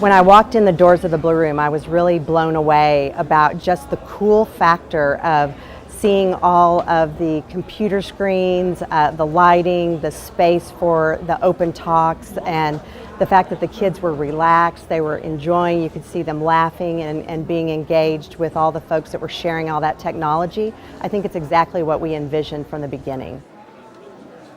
When I walked in the doors of the Blue Room, I was really blown away about just the cool factor of seeing all of the computer screens, the lighting, the space for the open talks, and the fact that the kids were relaxed, they were enjoying, you could see them laughing and being engaged with all the folks that were sharing all that technology. I think it's exactly what we envisioned from the beginning.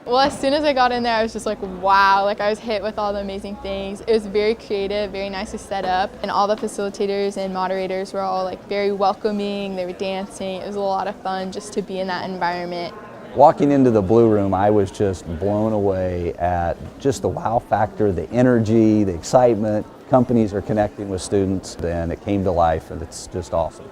Well, as soon as I got in there, I was just like, wow, like I was hit with all the amazing things. It was very creative, very nicely set up, and all the facilitators and moderators were all like very welcoming, they were dancing. It was a lot of fun just to be in that environment. Walking into the Blue Room, I was just blown away at just the wow factor, the energy, the excitement. Companies are connecting with students, and it came to life, and it's just awesome.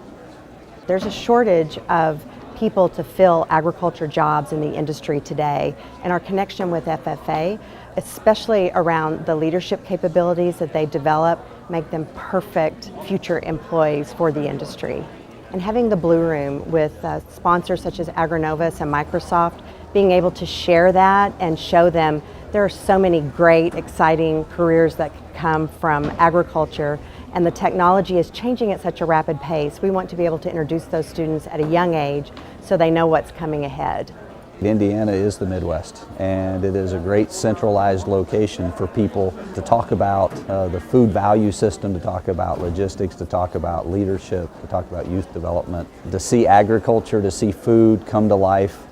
There's a shortage of people to fill agriculture jobs in the industry today, and our connection with FFA, especially around the leadership capabilities that they develop, make them perfect future employees for the industry. And having the Blue Room with sponsors such as AgriNovus and Microsoft, being able to share that and show them there are so many great, exciting careers that come from agriculture, and the technology is changing at such a rapid pace. We want to be able to introduce those students at a young age so they know what's coming ahead. Indiana is the Midwest, and it is a great centralized location for people to talk about the food value system, to talk about logistics, to talk about leadership, to talk about youth development, to see agriculture, to see food come to life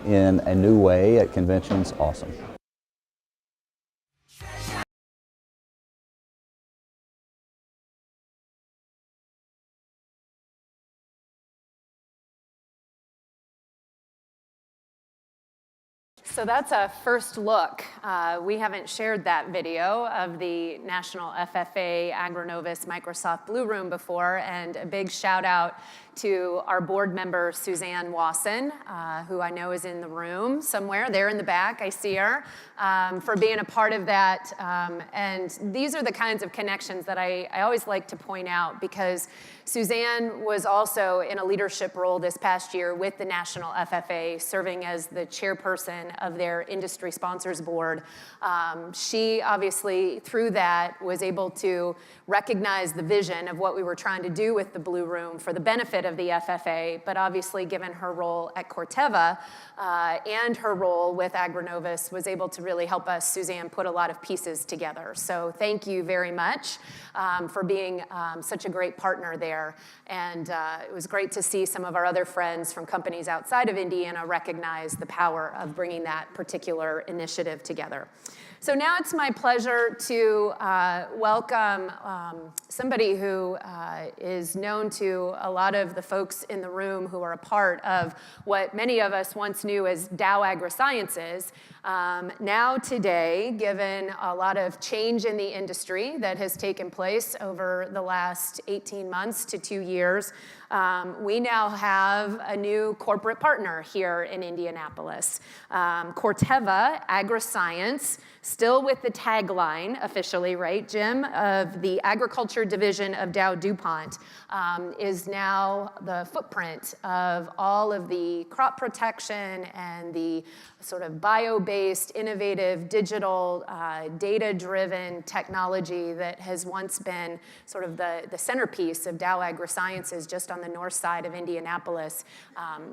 in a new way at conventions. Awesome. So that's a first look. We haven't shared that video of the National FFA AgriNovus Microsoft Blue Room before, and a big shout out to our board member, Suzanne Wasson, who I know is in the room somewhere, there in the back, I see her, for being a part of that. And these are the kinds of connections that I always like to point out, because Suzanne was also in a leadership role this past year with the National FFA, serving as the chairperson of their industry sponsors board. She obviously, through that, was able to recognize the vision of what we were trying to do with the Blue Room for the benefit of the FFA, but obviously given her role at Corteva and her role with AgriNovus, was able to really help us, Suzanne, put a lot of pieces together. So thank you very much for being such a great partner there. And it was great to see some of our other friends from companies outside of Indiana recognize the power of bringing that particular initiative together. So now it's my pleasure to welcome somebody who is known to a lot of the folks in the room who are a part of what many of us once knew as Dow Agrisciences. Now today, given a lot of change in the industry that has taken place over the last 18 months to 2 years, we now have a new corporate partner here in Indianapolis. Corteva Agriscience, still with the tagline officially, right, Jim, of the agriculture division of DowDuPont, is now the footprint of all of the crop protection and the sort of bio-based, innovative, digital, data-driven technology that has once been sort of the centerpiece of Dow Agrisciences just on the north side of Indianapolis.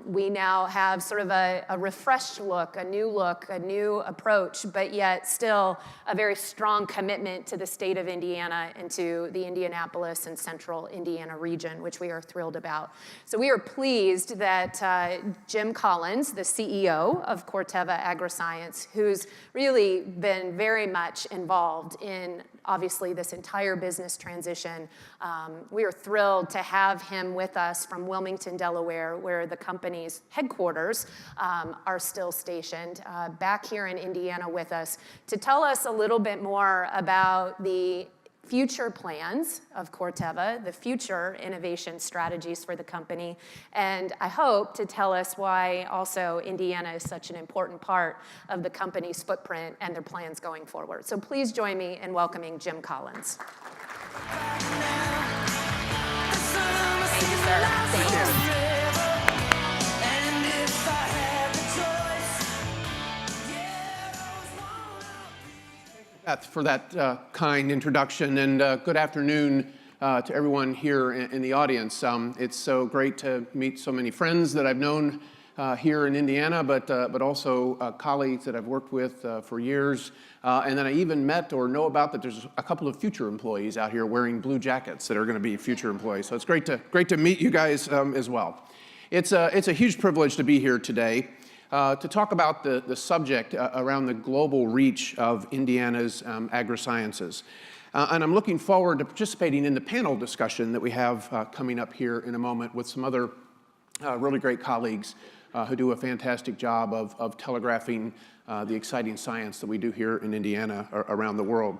We now have sort of a refreshed look, a new approach, but yet still a very strong commitment to the state of Indiana and to the Indianapolis and central Indiana region, which we are thrilled about. So we are pleased that Jim Collins, the CEO of Corteva Agriscience, who's really been very much involved in obviously this entire business transition. We are thrilled to have him with us from Wilmington, Delaware, where the company's headquarters are still stationed, back here in Indiana with us to tell us a little bit more about the future plans of Corteva, the future innovation strategies for the company, and I hope to tell us why also Indiana is such an important part of the company's footprint and their plans going forward. So please join me in welcoming Jim Collins. Thank you, sir. Thank you. Beth, for that kind introduction, and good afternoon to everyone here in the audience. It's so great to meet so many friends that I've known here in Indiana, but also colleagues that I've worked with for years, and then I even met or know about that there's a couple of future employees out here wearing blue jackets that are going to be future employees. So it's great to meet you guys as well. It's a huge privilege to be here today. To talk about the subject around the global reach of Indiana's Agrisciences. And I'm looking forward to participating in the panel discussion that we have coming up here in a moment with some other really great colleagues who do a fantastic job of telegraphing the exciting science that we do here in Indiana around the world.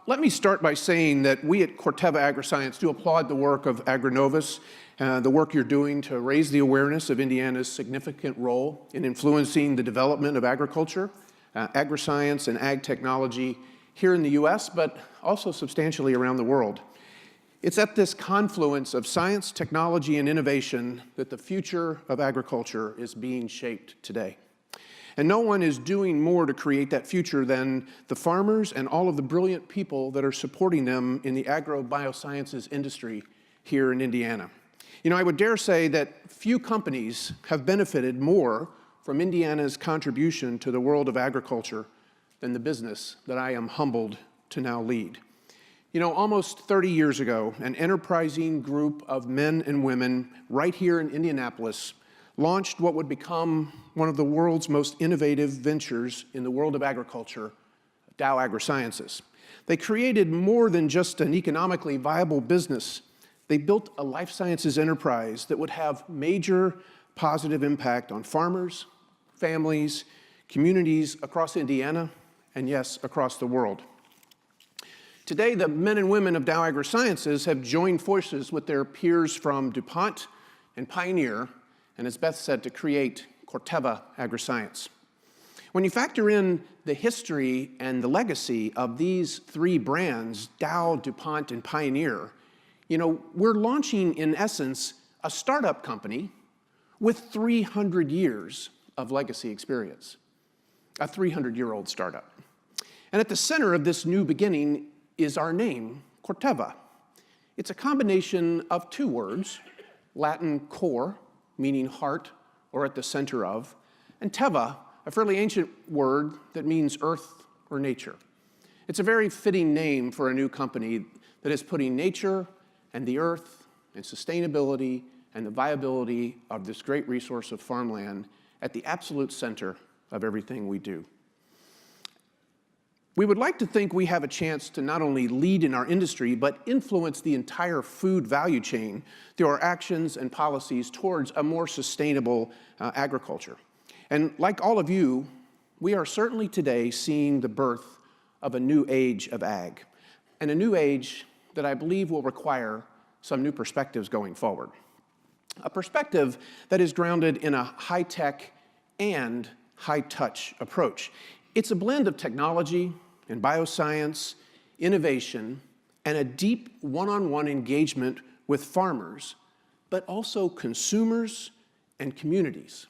Let me start by saying that we at Corteva Agriscience do applaud the work of AgriNovus, the work you're doing to raise the awareness of Indiana's significant role in influencing the development of agriculture, agriscience, and ag technology here in the U.S., but also substantially around the world. It's at this confluence of science, technology, and innovation that the future of agriculture is being shaped today. And no one is doing more to create that future than the farmers and all of the brilliant people that are supporting them in the agrobiosciences industry here in Indiana. You know, I would dare say that few companies have benefited more from Indiana's contribution to the world of agriculture than the business that I am humbled to now lead. You know, almost 30 years ago, an enterprising group of men and women right here in Indianapolis launched what would become one of the world's most innovative ventures in the world of agriculture, Dow Agrisciences. They created more than just an economically viable business. They built a life sciences enterprise that would have major positive impact on farmers, families, communities across Indiana, and yes, across the world. Today, the men and women of Dow Agrisciences have joined forces with their peers from DuPont and Pioneer, and as Beth said, to create Corteva Agriscience. When you factor in the history and the legacy of these three brands, Dow, DuPont, and Pioneer, you know, we're launching, in essence, a startup company with 300 years of legacy experience, a 300-year-old startup. And at the center of this new beginning is our name, Corteva. It's a combination of two words, Latin cor, meaning heart or at the center of, and teva, a fairly ancient word that means earth or nature. It's a very fitting name for a new company that is putting nature and the earth and sustainability and the viability of this great resource of farmland at the absolute center of everything we do. We would like to think we have a chance to not only lead in our industry, but influence the entire food value chain through our actions and policies towards a more sustainable agriculture. And like all of you, we are certainly today seeing the birth of a new age of ag, and a new age that I believe will require some new perspectives going forward. A perspective that is grounded in a high-tech and high-touch approach. It's a blend of technology and bioscience, innovation, and a deep one-on-one engagement with farmers, but also consumers and communities.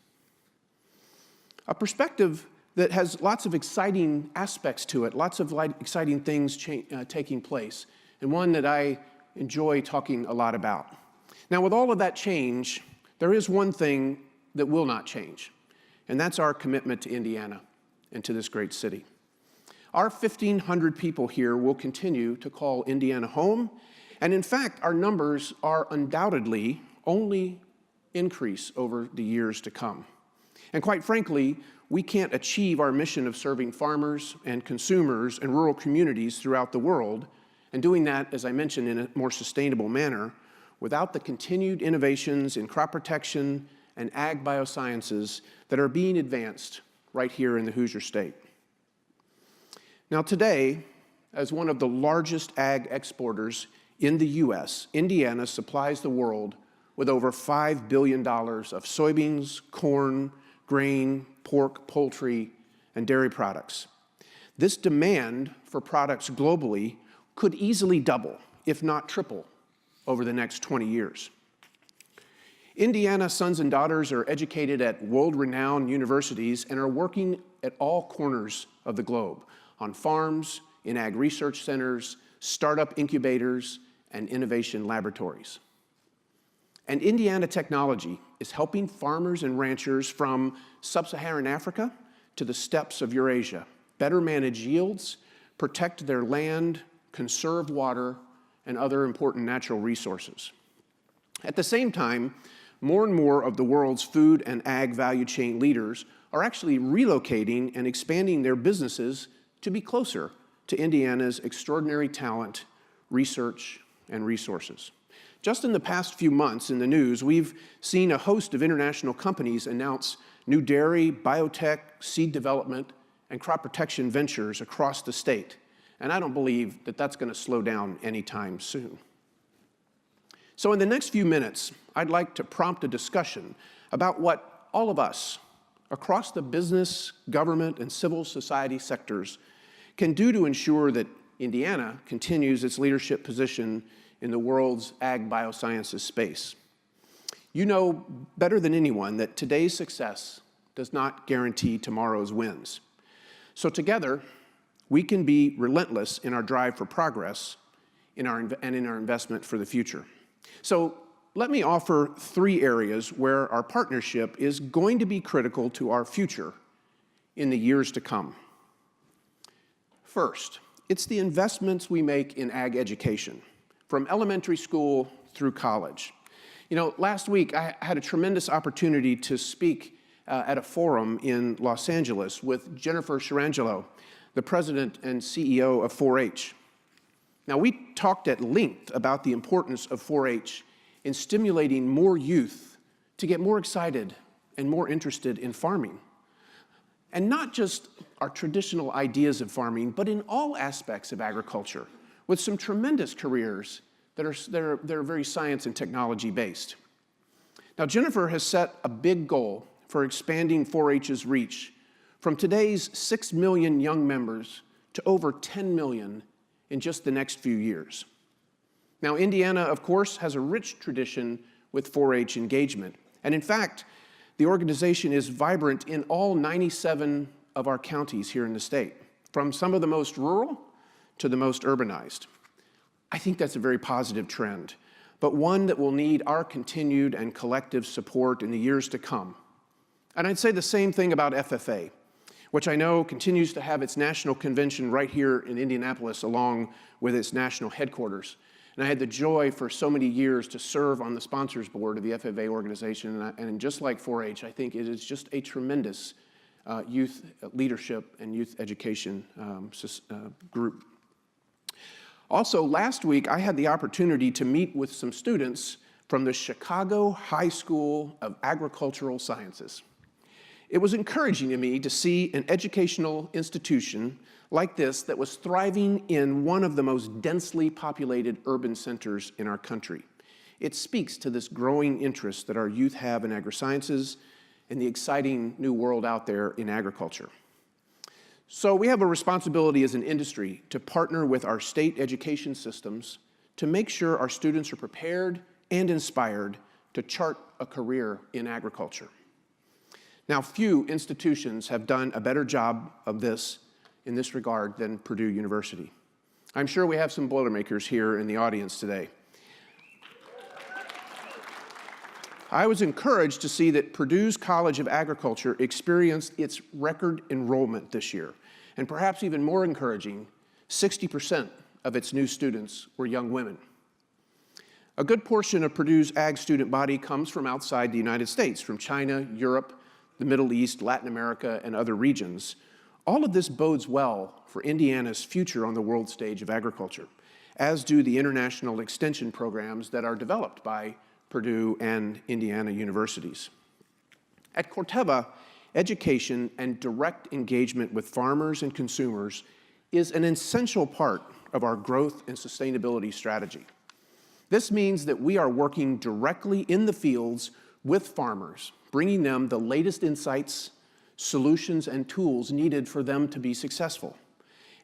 A perspective that has lots of exciting aspects to it, lots of exciting things taking place, and one that I enjoy talking a lot about. Now, with all of that change, there is one thing that will not change, and that's our commitment to Indiana and to this great city. Our 1,500 people here will continue to call Indiana home, and in fact, our numbers are undoubtedly only increase over the years to come. And quite frankly, we can't achieve our mission of serving farmers and consumers and rural communities throughout the world, and doing that, as I mentioned, in a more sustainable manner, without the continued innovations in crop protection and ag biosciences that are being advanced right here in the Hoosier State. Now today, as one of the largest ag exporters in the U.S., Indiana supplies the world with over $5 billion of soybeans, corn, grain, pork, poultry, and dairy products. This demand for products globally could easily double, if not triple, over the next 20 years. Indiana sons and daughters are educated at world-renowned universities and are working at all corners of the globe, on farms, in ag research centers, startup incubators, and innovation laboratories. And Indiana technology is helping farmers and ranchers from sub-Saharan Africa to the steppes of Eurasia better manage yields, protect their land, conserve water, and other important natural resources. At the same time, more and more of the world's food and ag value chain leaders are actually relocating and expanding their businesses to be closer to Indiana's extraordinary talent, research, and resources. Just in the past few months in the news, we've seen a host of international companies announce new dairy, biotech, seed development, and crop protection ventures across the state. And I don't believe that that's going to slow down anytime soon. So in the next few minutes, I'd like to prompt a discussion about what all of us across the business, government, and civil society sectors can do to ensure that Indiana continues its leadership position in the world's ag biosciences space. You know better than anyone that today's success does not guarantee tomorrow's wins. So together, we can be relentless in our drive for progress and in our investment for the future. So let me offer 3 areas where our partnership is going to be critical to our future in the years to come. First, it's the investments we make in ag education, from elementary school through college. You know, last week I had a tremendous opportunity to speak at a forum in Los Angeles with Jennifer Sharangelo, the president and CEO of 4-H. Now, we talked at length about the importance of 4-H in stimulating more youth to get more excited and more interested in farming. And not just our traditional ideas of farming, but in all aspects of agriculture, with some tremendous careers that are very science and technology based. Now, Jennifer has set a big goal for expanding 4-H's reach from today's 6 million young members to over 10 million in just the next few years. Now, Indiana, of course, has a rich tradition with 4-H engagement. And in fact, the organization is vibrant in all 97 of our counties here in the state, from some of the most rural to the most urbanized. I think that's a very positive trend, but one that will need our continued and collective support in the years to come. And I'd say the same thing about FFA, which I know continues to have its national convention right here in Indianapolis along with its national headquarters. And I had the joy for so many years to serve on the sponsors board of the FFA organization. And just like 4-H, I think it is just a tremendous youth leadership and youth education group. Also, last week, I had the opportunity to meet with some students from the Chicago High School of Agricultural Sciences. It was encouraging to me to see an educational institution like this that was thriving in one of the most densely populated urban centers in our country. It speaks to this growing interest that our youth have in agrisciences and the exciting new world out there in agriculture. So we have a responsibility as an industry to partner with our state education systems to make sure our students are prepared and inspired to chart a career in agriculture. Now, few institutions have done a better job of this in this regard than Purdue University. I'm sure we have some Boilermakers here in the audience today. I was encouraged to see that Purdue's College of Agriculture experienced its record enrollment this year. And perhaps even more encouraging, 60% of its new students were young women. A good portion of Purdue's ag student body comes from outside the United States, from China, Europe, the Middle East, Latin America, and other regions. All of this bodes well for Indiana's future on the world stage of agriculture, as do the international extension programs that are developed by Purdue and Indiana universities. At Corteva, education and direct engagement with farmers and consumers is an essential part of our growth and sustainability strategy. This means that we are working directly in the fields with farmers, bringing them the latest insights, solutions, and tools needed for them to be successful.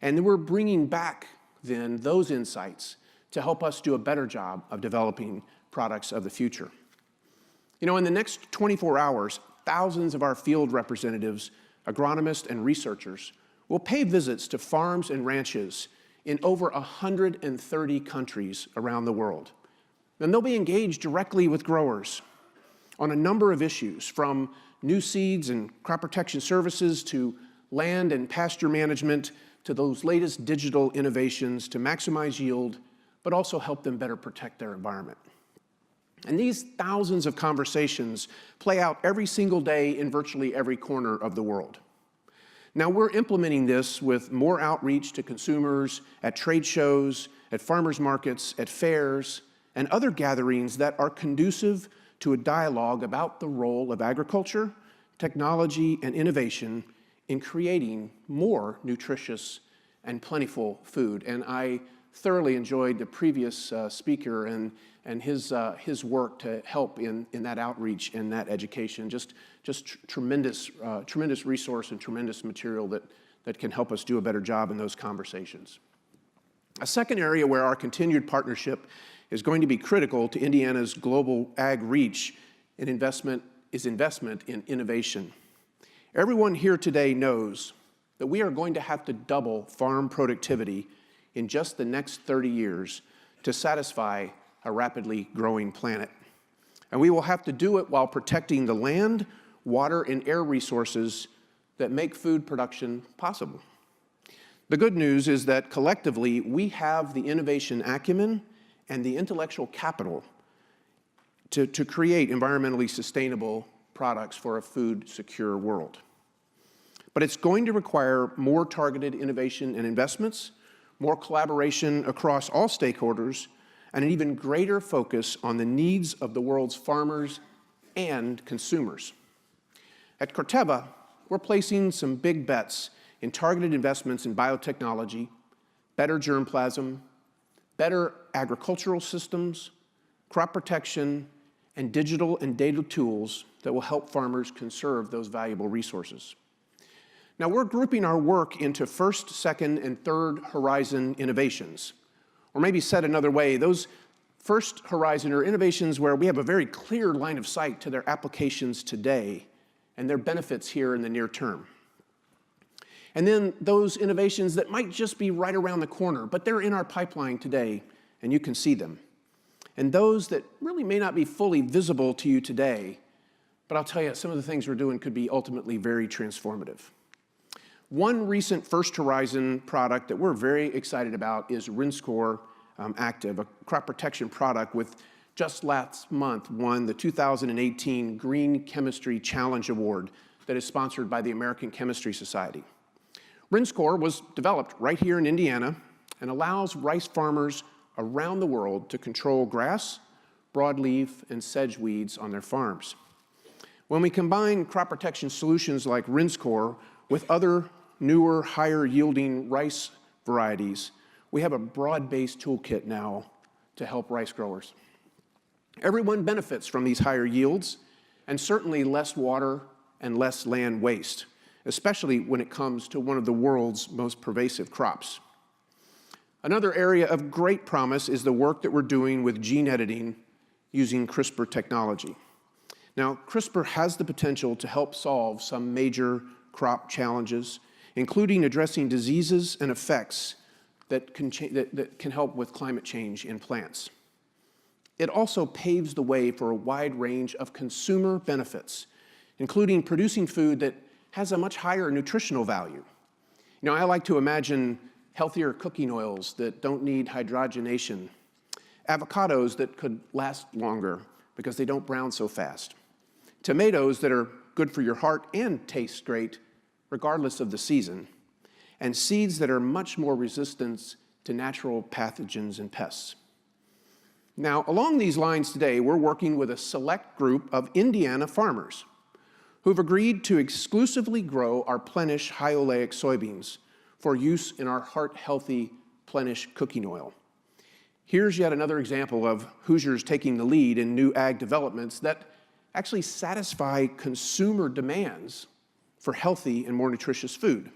And then we're bringing back then those insights to help us do a better job of developing products of the future. You know, in the next 24 hours, thousands of our field representatives, agronomists, and researchers will pay visits to farms and ranches in over 130 countries around the world. And they'll be engaged directly with growers on a number of issues, from new seeds and crop protection services to land and pasture management to those latest digital innovations to maximize yield, but also help them better protect their environment. And these thousands of conversations play out every single day in virtually every corner of the world. Now we're implementing this with more outreach to consumers at trade shows, at farmers markets, at fairs, and other gatherings that are conducive to a dialogue about the role of agriculture, technology, and innovation in creating more nutritious and plentiful food. And I thoroughly enjoyed the previous speaker and his work to help in that outreach and that education. Just tremendous resource and tremendous material that can help us do a better job in those conversations. A second area where our continued partnership is going to be critical to Indiana's global ag reach and investment in innovation. Everyone here today knows that we are going to have to double farm productivity in just the next 30 years to satisfy a rapidly growing planet. And we will have to do it while protecting the land, water, and air resources that make food production possible. The good news is that collectively we have the innovation acumen and the intellectual capital to create environmentally sustainable products for a food-secure world. But it's going to require more targeted innovation and investments, more collaboration across all stakeholders, and an even greater focus on the needs of the world's farmers and consumers. At Corteva, we're placing some big bets in targeted investments in biotechnology, better germplasm, better agricultural systems, crop protection, and digital and data tools that will help farmers conserve those valuable resources. Now, we're grouping our work into first, second, and third horizon innovations. Or maybe said another way, those first horizon are innovations where we have a very clear line of sight to their applications today and their benefits here in the near term. And then those innovations that might just be right around the corner, but they're in our pipeline today, and you can see them. And those that really may not be fully visible to you today, but I'll tell you, some of the things we're doing could be ultimately very transformative. One recent first horizon product that we're very excited about is Rinskor Active, a crop protection product with just last month won the 2018 Green Chemistry Challenge Award that is sponsored by the American Chemistry Society. Rinskor was developed right here in Indiana and allows rice farmers around the world to control grass, broadleaf, and sedge weeds on their farms. When we combine crop protection solutions like Rinskor with other newer, higher yielding rice varieties, we have a broad-based toolkit now to help rice growers. Everyone benefits from these higher yields and certainly less water and less land waste, especially when it comes to one of the world's most pervasive crops. Another area of great promise is the work that we're doing with gene editing using CRISPR technology. Now, CRISPR has the potential to help solve some major crop challenges, including addressing diseases and effects that can help with climate change in plants. It also paves the way for a wide range of consumer benefits, including producing food that has a much higher nutritional value. You know, I like to imagine healthier cooking oils that don't need hydrogenation, avocados that could last longer because they don't brown so fast, tomatoes that are good for your heart and taste great regardless of the season, and seeds that are much more resistant to natural pathogens and pests. Now, along these lines today, we're working with a select group of Indiana farmers who've agreed to exclusively grow our Plenish high oleic soybeans for use in our heart-healthy Plenish cooking oil. Here's yet another example of Hoosiers taking the lead in new ag developments that actually satisfy consumer demands for healthy and more nutritious food.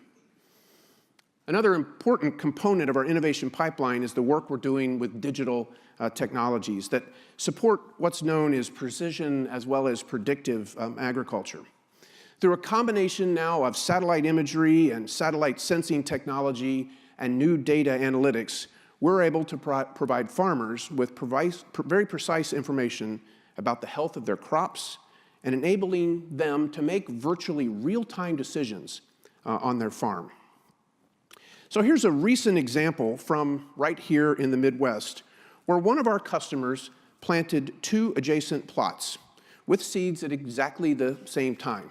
Another important component of our innovation pipeline is the work we're doing with digital technologies that support what's known as precision as well as predictive agriculture. Through a combination now of satellite imagery and satellite sensing technology and new data analytics, we're able to provide farmers with very precise information about the health of their crops and enabling them to make virtually real-time decisions on their farm. So here's a recent example from right here in the Midwest, where one of our customers planted 2 adjacent plots with seeds at exactly the same time.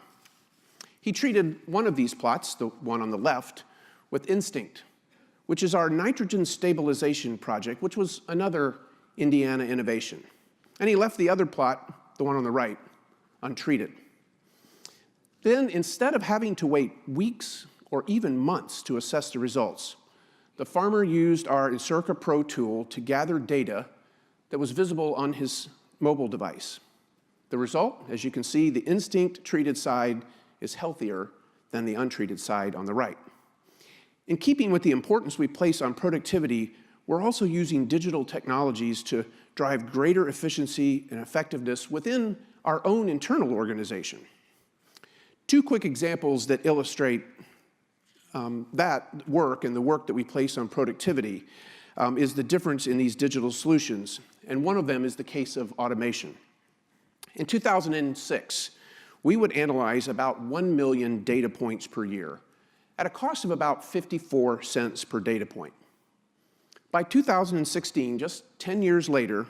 He treated one of these plots, the one on the left, with Instinct, which is our nitrogen stabilization project, which was another Indiana innovation. And he left the other plot, the one on the right, untreated. Then, instead of having to wait weeks or even months to assess the results, the farmer used our Encirca Pro tool to gather data that was visible on his mobile device. The result, as you can see, the Instinct-treated side is healthier than the untreated side on the right. In keeping with the importance we place on productivity, we're also using digital technologies to drive greater efficiency and effectiveness within our own internal organization. 2 quick examples that illustrate that work and the work that we place on productivity is the difference in these digital solutions, and one of them is the case of automation. In 2006, we would analyze about 1 million data points per year at a cost of about 54 cents per data point. By 2016, just 10 years later,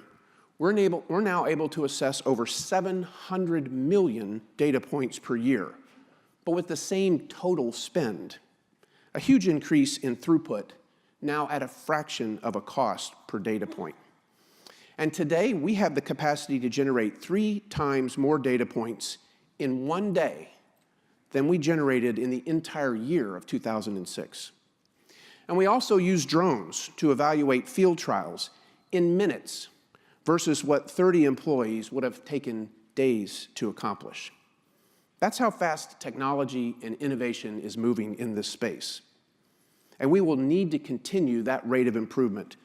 we're now able to assess over 700 million data points per year, but with the same total spend. A huge increase in throughput, now at a fraction of a cost per data point. And today, we have the capacity to generate 3 times more data points in one day than we generated in the entire year of 2006. And we also use drones to evaluate field trials in minutes versus what 30 employees would have taken days to accomplish. That's how fast technology and innovation is moving in this space. And we will need to continue that rate of improvement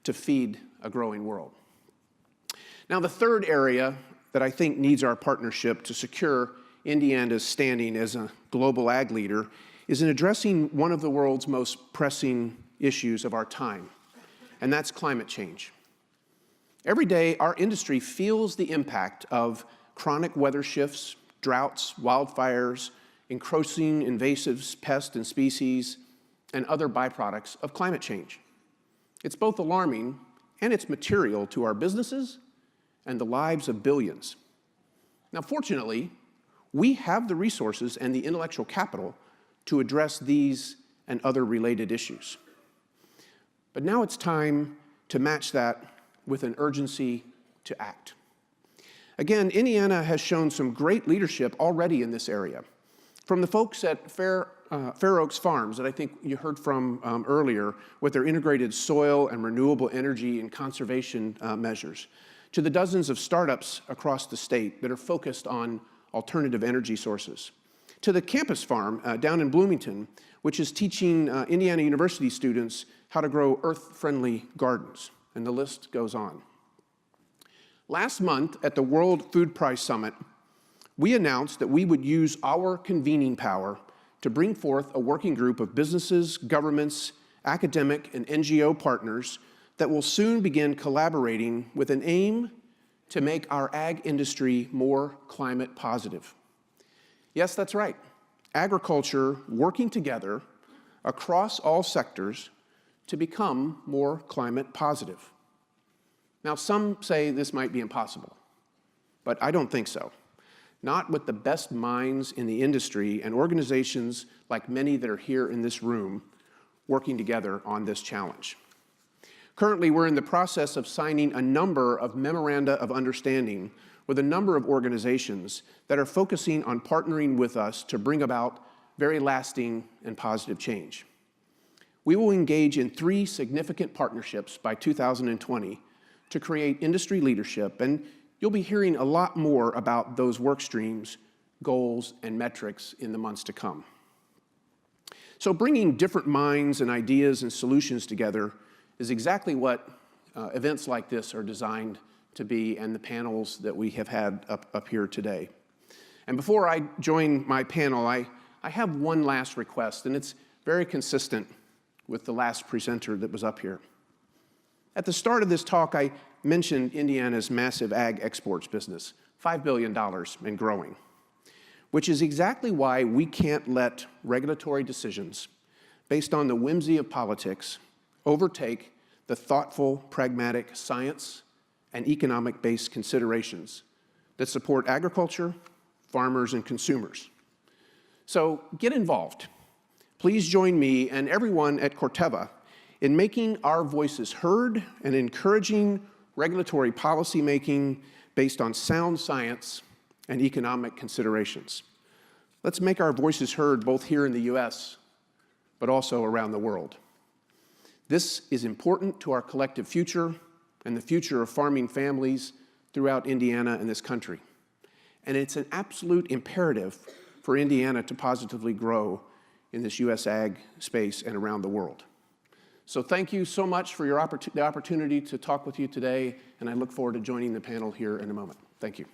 to feed a growing world. Now, the third area that I think needs our partnership to secure Indiana's standing as a global ag leader is in addressing one of the world's most pressing issues of our time, and that's climate change. Every day, our industry feels the impact of chronic weather shifts, droughts, wildfires, encroaching invasive pests and species, and other byproducts of climate change. It's both alarming and it's material to our businesses and the lives of billions. Now, fortunately, we have the resources and the intellectual capital to address these and other related issues. But now it's time to match that with an urgency to act. Again, Indiana has shown some great leadership already in this area. From the folks at Fair Oaks Farms that I think you heard from earlier with their integrated soil and renewable energy and conservation measures, to the dozens of startups across the state that are focused on alternative energy sources, to the campus farm down in Bloomington, which is teaching Indiana University students how to grow earth-friendly gardens, and the list goes on. Last month at the World Food Price Summit, we announced that we would use our convening power to bring forth a working group of businesses, governments, academic, and NGO partners that will soon begin collaborating with an aim to make our ag industry more climate positive. Yes, that's right. Agriculture working together across all sectors to become more climate positive. Now, some say this might be impossible, but I don't think so. Not with the best minds in the industry and organizations like many that are here in this room working together on this challenge. Currently, we're in the process of signing a number of memoranda of understanding with a number of organizations that are focusing on partnering with us to bring about very lasting and positive change. We will engage in 3 significant partnerships by 2020 to create industry leadership, and you'll be hearing a lot more about those work streams, goals, and metrics in the months to come. So bringing different minds and ideas and solutions together is exactly what events like this are designed to be, and the panels that we have had up here today. And before I join my panel, I have one last request, and it's very consistent with the last presenter that was up here. At the start of this talk, I mentioned Indiana's massive ag exports business, $5 billion and growing, which is exactly why we can't let regulatory decisions based on the whimsy of politics overtake the thoughtful, pragmatic science and economic-based considerations that support agriculture, farmers, and consumers. So get involved. Please join me and everyone at Corteva in making our voices heard and encouraging regulatory policy making based on sound science and economic considerations. Let's make our voices heard both here in the US, but also around the world. This is important to our collective future and the future of farming families throughout Indiana and this country. And it's an absolute imperative for Indiana to positively grow in this US ag space and around the world. So thank you so much for the opportunity to talk with you today, and I look forward to joining the panel here in a moment. Thank you.